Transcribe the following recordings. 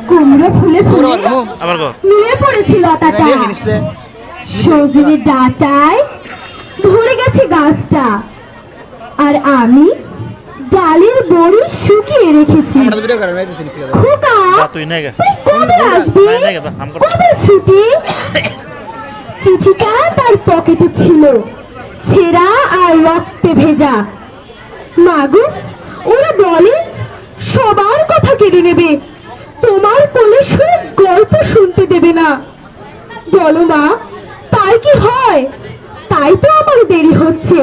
কুমড়ো ফুলে ফুলে নুয়ে পড়েছে লতাটা, সজনে ডাঁটায় ভরে গেছে গাছটা, আর আমি ডালের বড়ি শুকিয়ে রেখেছি। খোকা, তুই কবে আসবি? কবে ছুটি? চিঠিটা তার পকেটে ছিল, ছেঁড়া আর রক্তে ভেজা। মাগো, ওরা বলে সবার কথা কেড়ে নেবে, তোমার কোলে শুয়ে গল্প শুনতে দেবে না। বলো মা, তাই কি হয়? তাই তো আমার দেরি হচ্ছে।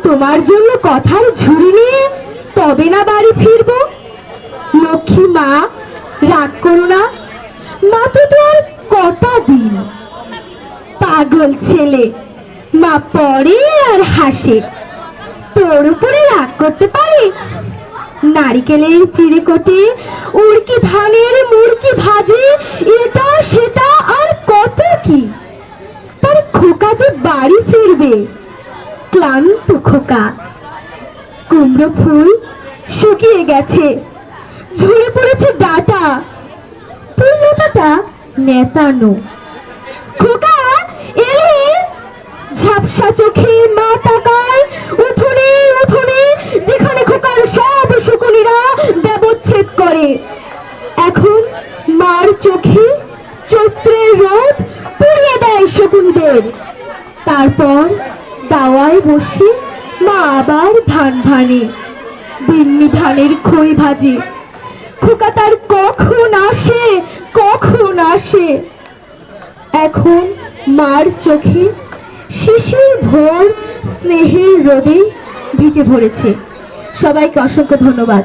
তোমার জন্য কথার ঝুড়ি নিয়ে তবে না বাড়ি ফিরবো। লক্ষ্মী মা, রাগ করো না, মাত্র তো আর কটা দিন। পাগল ছেলে, মা পড়ে আর হাসে, তোর উপরে রাগ করতে পারে? নারিকেলের চিড়ে কোটে, উড়কি ধানের মুড়কি ভাজে, এটা সেটা আর কত কি। তার খোকা যে বাড়ি ফিরবে, ক্লান্ত খোকা। কুমড়ো ফুল শুকিয়ে গেছে, ঝরে পড়েছে ডাটা, ফুললতাটা নেতানো। খোকা এলে, ঝাপসা চোখে মা তাকায় উঠোনে উঠোনে, যেখানে খোকার সব শকুনিরা ব্যবচ্ছেদ করে। এখন মার চোখে চৈত্রের রোদ পুড়িয়ে দেয় শকুনিদের। তারপর দাওয়ায় বসে মা আবার ধান ভানে, বিন্নি ধানের খই ভাজে। খোকা তার কখন আসে, কখন আসে। এখন মার চোখে শিশির ভোর স্নেহের রোদে ভিটে ভরেছে। সবাইকে অসংখ্য ধন্যবাদ।